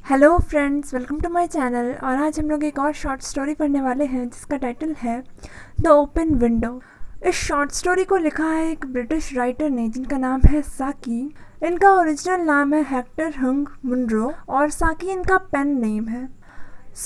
Hello friends, welcome to my channel. और आज हम लोग एक और शॉर्ट स्टोरी पढ़ने वाले हैं जिसका टाइटल है द ओपन विंडो। इस शॉर्ट स्टोरी को लिखा है एक ब्रिटिश राइटर ने जिनका नाम है साकी। इनका ओरिजिनल नाम है हेक्टर हंग मुनरो और साकी इनका पेन नेम है।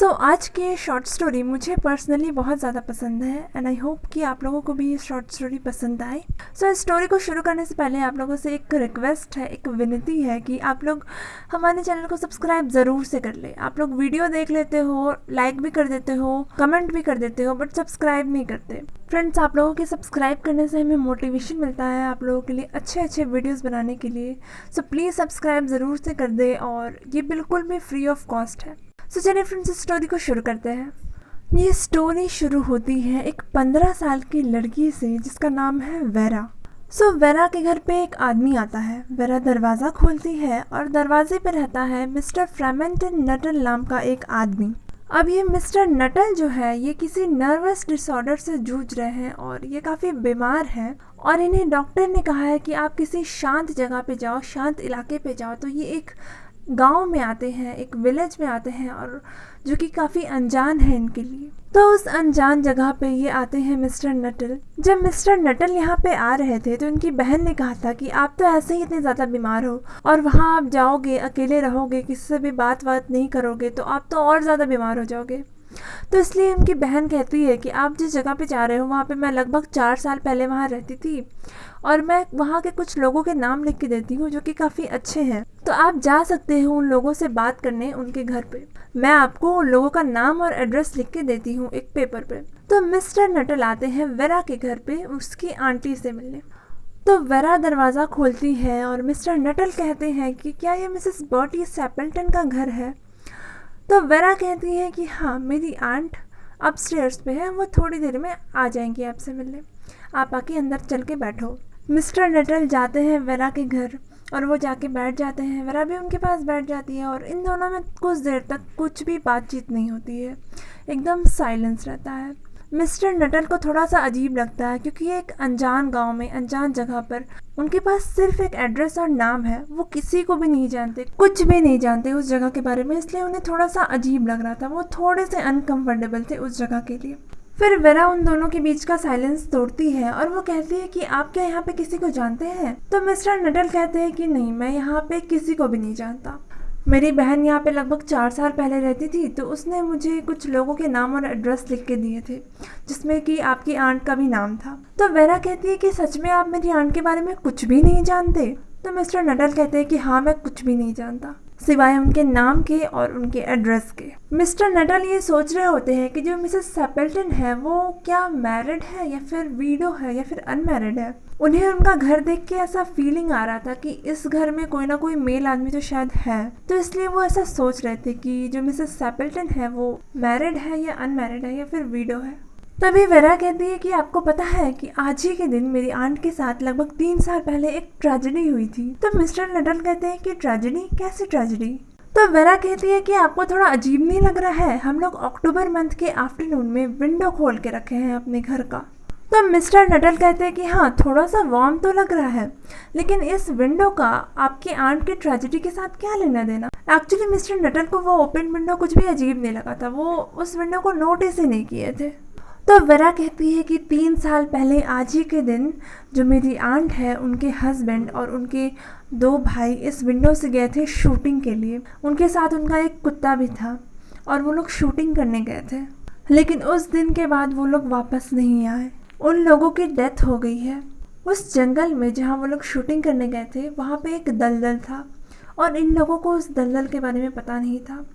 आज की ये शॉर्ट स्टोरी मुझे पर्सनली बहुत ज़्यादा पसंद है एंड आई होप कि आप लोगों को भी ये शॉर्ट स्टोरी पसंद आए। इस स्टोरी को शुरू करने से पहले आप लोगों से एक रिक्वेस्ट है, एक विनती है कि आप लोग हमारे चैनल को सब्सक्राइब ज़रूर से कर ले। आप लोग वीडियो देख लेते हो, लाइक भी कर देते हो, कमेंट भी कर देते हो, बट सब्सक्राइब नहीं करते। फ्रेंड्स, आप लोगों के सब्सक्राइब करने से हमें मोटिवेशन मिलता है आप लोगों के लिए अच्छे अच्छे वीडियोस बनाने के लिए। प्लीज़ सब्सक्राइब ज़रूर से कर दे और ये बिल्कुल भी फ्री ऑफ कॉस्ट है। चलिए फ्रेंड्स, इस स्टोरी को शुरू करते हैं। ये स्टोरी शुरू होती है एक 15 साल की लड़की से जिसका नाम है वेरा। वेरा के घर पे एक आदमी आता है। वेरा दरवाज़ा खोलती है और दरवाजे पे रहता है मिस्टर फ्रेमेंटन नटल नाम का एक आदमी। अब ये मिस्टर नटल जो है ये किसी नर्वस डिसऑर्डर से जूझ रहे हैं और ये काफ़ी बीमार हैं और इन्हें डॉक्टर ने कहा है कि आप किसी शांत जगह पे जाओ, शांत इलाके पे जाओ। तो ये एक गांव में आते हैं, एक विलेज में आते हैं और जो कि काफ़ी अनजान है इनके लिए। तो उस अनजान जगह पे ये आते हैं मिस्टर नटल। जब मिस्टर नटल यहाँ पे आ रहे थे तो इनकी बहन ने कहा था कि आप तो ऐसे ही इतने ज़्यादा बीमार हो और वहाँ आप जाओगे, अकेले रहोगे, किसी से भी बात नहीं करोगे तो आप तो और ज़्यादा बीमार हो जाओगे। तो इसलिए उनकी बहन कहती है कि आप जिस जगह पे जा रहे हो वहाँ पे मैं लगभग 4 साल पहले वहाँ रहती थी और मैं वहाँ के कुछ लोगों के नाम लिख के देती हूँ जो कि काफ़ी अच्छे हैं। तो आप जा सकते हो उन लोगों से बात करने उनके घर पे। मैं आपको उन लोगों का नाम और एड्रेस लिख के देती हूँ एक पेपर पे। तो मिस्टर नटल आते हैं वेरा के घर पे उसकी आंटी से मिलने। तो वेरा दरवाज़ा खोलती है और मिस्टर नटल कहते हैं कि क्या ये मिसेस बर्टी सैपल्टन का घर है। तो वेरा कहती है कि हाँ, मेरी आंट अपस्टेयर्स पे है, वो थोड़ी देर में आ जाएंगी आपसे मिलने, आप आके अंदर चल के बैठो। मिस्टर नटल जाते हैं वेरा के घर और वो जाके बैठ जाते हैं। वेरा भी उनके पास बैठ जाती है और इन दोनों में कुछ देर तक कुछ भी बातचीत नहीं होती है, एकदम साइलेंस रहता है। मिस्टर नटल को थोड़ा सा अजीब लगता है क्योंकि ये एक अनजान गांव में, अनजान जगह पर, उनके पास सिर्फ एक एड्रेस और नाम है। वो किसी को भी नहीं जानते, कुछ भी नहीं जानते उस जगह के बारे में, इसलिए उन्हें थोड़ा सा अजीब लग रहा था। वो थोड़े से अनकंफर्टेबल थे उस जगह के लिए। फिर वेरा उन दोनों के बीच का साइलेंस तोड़ती है और वो कहती है कि आप क्या यहाँ पे किसी को जानते हैं। तो मिस्टर नटल कहते हैं कि नहीं, मैं यहाँ पे किसी को भी नहीं जानता। मेरी बहन यहाँ पे लगभग 4 साल पहले रहती थी तो उसने मुझे कुछ लोगों के नाम और एड्रेस लिख के दिए थे जिसमें कि आपकी आंट का भी नाम था। तो वेरा कहती है कि सच में आप मेरी आंट के बारे में कुछ भी नहीं जानते। तो मिस्टर नटल कहते हैं कि हाँ, मैं कुछ भी नहीं जानता सिवाय उनके नाम के और उनके एड्रेस के। मिस्टर नटल ये सोच रहे होते हैं कि जो मिसेस सैपल्टन है वो क्या मैरिड है या फिर वीडो है या फिर अनमैरिड है। उन्हें उनका घर देख के ऐसा फीलिंग आ रहा था कि इस घर में कोई ना कोई मेल आदमी तो शायद है। तो इसलिए वो ऐसा सोच रहे थे कि जो मिसेस सैपल्टन है वो मैरिड है या अनमैरिड है या फिर वीडो है। तभी वेरा कहती है कि आपको पता है कि आज ही के दिन मेरी आंट के साथ लगभग 3 साल पहले एक ट्रेजेडी हुई थी। तो मिस्टर नटल कहते हैं कि ट्रेजेडी? कैसी ट्रेजेडी? तो वेरा कहती है कि आपको थोड़ा अजीब नहीं लग रहा है, हम लोग अक्टूबर मंथ के आफ्टरनून में विंडो खोल के रखे हैं अपने घर का। तो मिस्टर नटल कहते हैं कि हाँ, थोड़ा सा वार्म तो लग रहा है, लेकिन इस विंडो का आपकी आंट की ट्रेजेडी के साथ क्या लेना देना। एक्चुअली मिस्टर नटल को वो ओपन विंडो कुछ भी अजीब नहीं लगा था, वो उस विंडो को नोटिस ही नहीं किए थे। तो वेरा कहती है कि 3 साल पहले आज ही के दिन जो मेरी आंट है, उनके हस्बैंड और उनके 2 भाई इस विंडो से गए थे शूटिंग के लिए। उनके साथ उनका एक कुत्ता भी था और वो लोग शूटिंग करने गए थे, लेकिन उस दिन के बाद वो लोग वापस नहीं आए। उन लोगों की डेथ हो गई है। उस जंगल में जहाँ वो लोग शूटिंग करने गए थे वहाँ पे एक दलदल था और इन लोगों को उस दलदल के बारे में पता नहीं था।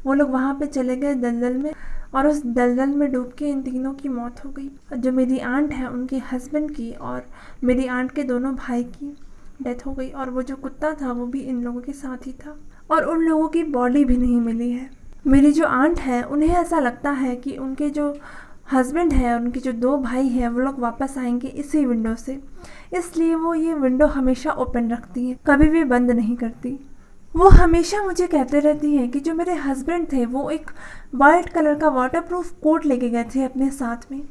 वो लोग वहाँ पे चले गए दलदल में और उस दलदल में डूब के इन तीनों की मौत हो गई। जो मेरी आंट है उनके हस्बैंड की और मेरी आंट के दोनों भाई की डेथ हो गई और वो जो कुत्ता था वो भी इन लोगों के साथ ही था और उन लोगों की बॉडी भी नहीं मिली है। मेरी जो आंट है उन्हें ऐसा लगता है कि उनके जो हस्बैंड है और उनके जो 2 भाई हैं वो लोग वापस आएंगे इसी विंडो से, इसलिए वो ये विंडो हमेशा ओपन रखती हैं, कभी भी बंद नहीं करती। वो हमेशा मुझे कहते रहती हैं कि जो मेरे हस्बैंड थे वो एक वाइट कलर का वाटरप्रूफ कोट लेके गए थे अपने साथ में।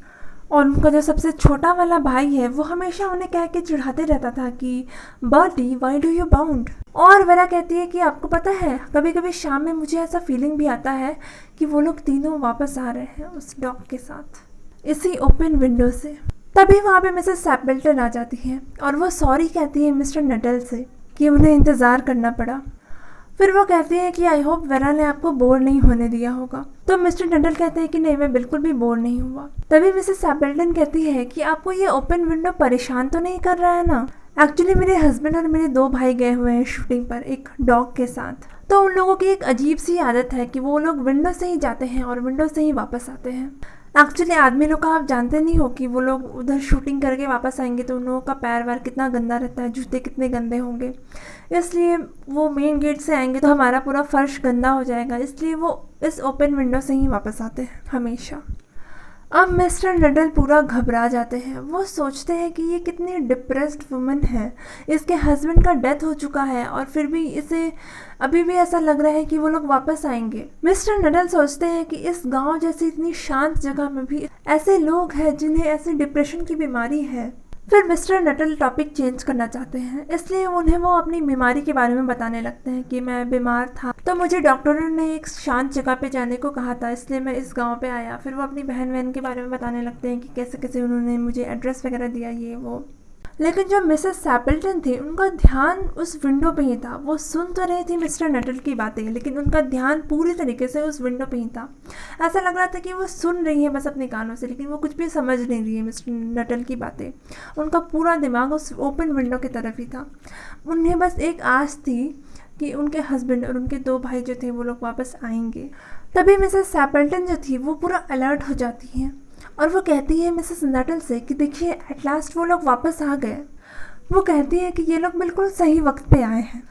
और उनका जो सबसे छोटा वाला भाई है वो हमेशा उन्हें कह के चिढ़ाते रहता था कि Bertie why do you bound. और वेरा कहती है कि आपको पता है कभी कभी शाम में मुझे ऐसा फीलिंग भी आता है कि वो लोग तीनों वापस आ रहे हैं उस डॉग के साथ इसी ओपन विंडो से। तभी वहाँ पे मिसेस सैपल्टन आ जाती है और वो सॉरी कहती है मिस्टर नटल से कि उन्हें इंतज़ार करना पड़ा। फिर वो कहती है कि आई होप वेरा ने आपको बोर नहीं होने दिया होगा। तो मिस्टर नटल कहते हैं कि नहीं, मैं बिल्कुल भी बोर नहीं हुआ। तभी मिसेस सैपल्टन कहती है कि आपको ये ओपन विंडो परेशान तो नहीं कर रहा है ना। एक्चुअली मेरे हस्बैंड और मेरे 2 भाई गए हुए हैं शूटिंग पर एक डॉग के साथ। तो उन लोगों की एक अजीब सी आदत है कि वो लोग विंडो से ही जाते हैं और विंडो से ही वापस आते हैं। एक्चुअली आदमी लोग का आप जानते नहीं हो कि वो लोग उधर शूटिंग करके वापस आएंगे तो उन लोगों का पैर वार कितना गंदा रहता है, जूते कितने गंदे होंगे, इसलिए वो मेन गेट से आएंगे तो हमारा पूरा फर्श गंदा हो जाएगा, इसलिए वो इस ओपन विंडो से ही वापस आते हैं हमेशा। अब मिस्टर नटल पूरा घबरा जाते हैं। वो सोचते हैं कि ये कितनी डिप्रेस्ड वुमन है, इसके हस्बैंड का डेथ हो चुका है और फिर भी इसे अभी भी ऐसा लग रहा है कि वो लोग वापस आएंगे। मिस्टर नटल सोचते हैं कि इस गांव जैसी इतनी शांत जगह में भी ऐसे लोग हैं जिन्हें ऐसी डिप्रेशन की बीमारी है। फिर मिस्टर नटल टॉपिक चेंज करना चाहते हैं, इसलिए उन्हें वो अपनी बीमारी के बारे में बताने लगते हैं कि मैं बीमार था तो मुझे डॉक्टरों ने एक शांत जगह पे जाने को कहा था, इसलिए मैं इस गांव पे आया। फिर वो अपनी बहन के बारे में बताने लगते हैं कि कैसे कैसे उन्होंने मुझे एड्रेस वगैरह दिया ये वो। लेकिन जो मिसेस सैपल्टन थी उनका ध्यान उस विंडो पे ही था। वो सुन तो रही थी मिस्टर नटल की बातें, लेकिन उनका ध्यान पूरी तरीके से उस विंडो पे ही था। ऐसा लग रहा था कि वो सुन रही है बस अपने कानों से, लेकिन वो कुछ भी समझ नहीं रही है मिस्टर नटल की बातें। उनका पूरा दिमाग उस ओपन विंडो की तरफ ही था। उन्हें बस एक आस थी कि उनके हस्बैंड और उनके 2 भाई जो थे वो लोग वापस आएंगे। तभी मिसेस सैपल्टन जो थी वो पूरा अलर्ट हो जाती है और वो कहती है मिसेस नटल से कि देखिए एट लास्ट वो लोग वापस आ गए। वो कहती है कि ये लोग बिल्कुल सही वक्त पे आए हैं।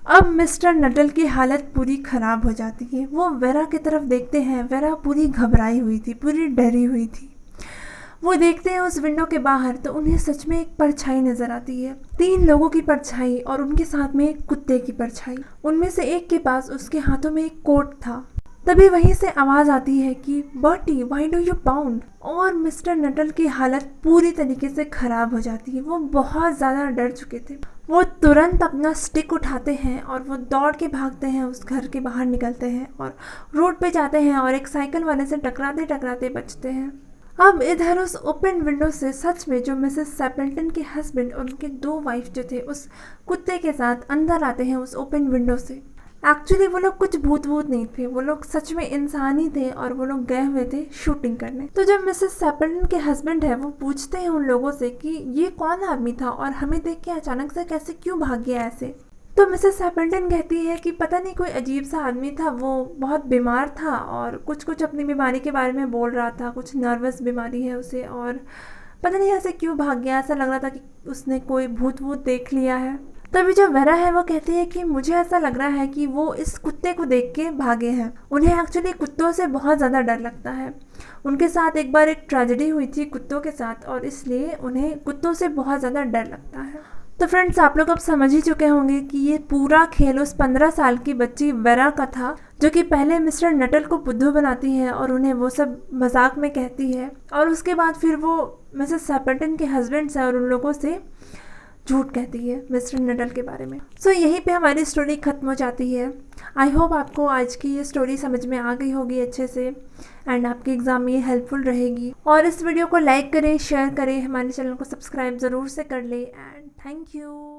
अब मिस्टर नटल की हालत पूरी ख़राब हो जाती है। वो वेरा की तरफ देखते हैं। वेरा पूरी घबराई हुई थी, पूरी डरी हुई थी। वो देखते हैं उस विंडो के बाहर तो उन्हें सच में एक परछाई नज़र आती है, 3 लोगों की परछाई और उनके साथ में एक कुत्ते की परछाई। उनमें से एक के पास उसके हाथों में एक कोट था। तभी वहीं से आवाज़ आती है कि Bertie why do you bound. और मिस्टर नटल की हालत पूरी तरीके से ख़राब हो जाती है। वो बहुत ज़्यादा डर चुके थे। वो तुरंत अपना स्टिक उठाते हैं और वो दौड़ के भागते हैं, उस घर के बाहर निकलते हैं और रोड पे जाते हैं और एक साइकिल वाले से टकराते टकराते बचते हैं। अब इधर उस ओपन विंडो से सच में जो मिसेस सैपल्टन के हस्बैंड और उनके 2 वाइफ जो थे उस कुत्ते के साथ अंदर आते हैं उस ओपन विंडो से। एक्चुअली वो लोग कुछ भूत नहीं थे, वो लोग सच में इंसान ही थे और वो लोग गए हुए थे शूटिंग करने। तो जब मिसेस सैपल्टन के हस्बैंड है वो पूछते हैं उन लोगों से कि ये कौन आदमी था और हमें देख के अचानक से कैसे क्यों भाग गया ऐसे। तो मिसेस सैपल्टन कहती है कि पता नहीं कोई अजीब सा आदमी था, वो बहुत बीमार था और कुछ अपनी बीमारी के बारे में बोल रहा था, कुछ नर्वस बीमारी है उसे और पता नहीं ऐसे क्यों भाग गया। ऐसा लग रहा था कि उसने कोई भूत देख लिया है। तभी जो वेरा है वो कहती है कि मुझे ऐसा लग रहा है कि वो इस कुत्ते को देख के भागे हैं। उन्हें एक्चुअली कुत्तों से बहुत ज़्यादा डर लगता है। उनके साथ एक बार एक ट्रेजेडी हुई थी कुत्तों के साथ और इसलिए उन्हें कुत्तों से बहुत ज़्यादा डर लगता है। तो फ्रेंड्स आप लोग अब समझ ही चुके होंगे कि ये पूरा खेल उस 15 साल की बच्ची वेरा का था, जो कि पहले मिस्टर नटल को बुद्धू बनाती है और उन्हें वो सब मजाक में कहती है और उसके बाद फिर वो मिसेस सैपल्टन के हस्बैंड से और उन लोगों से झूठ कहती है मिस्टर नटल के बारे में। सो यहीं पे हमारी स्टोरी ख़त्म हो जाती है। आई होप आपको आज की ये स्टोरी समझ में आ गई होगी अच्छे से एंड आपके एग्ज़ाम में ये हेल्पफुल रहेगी। और इस वीडियो को लाइक करें, शेयर करें, हमारे चैनल को सब्सक्राइब ज़रूर से कर लें एंड थैंक यू।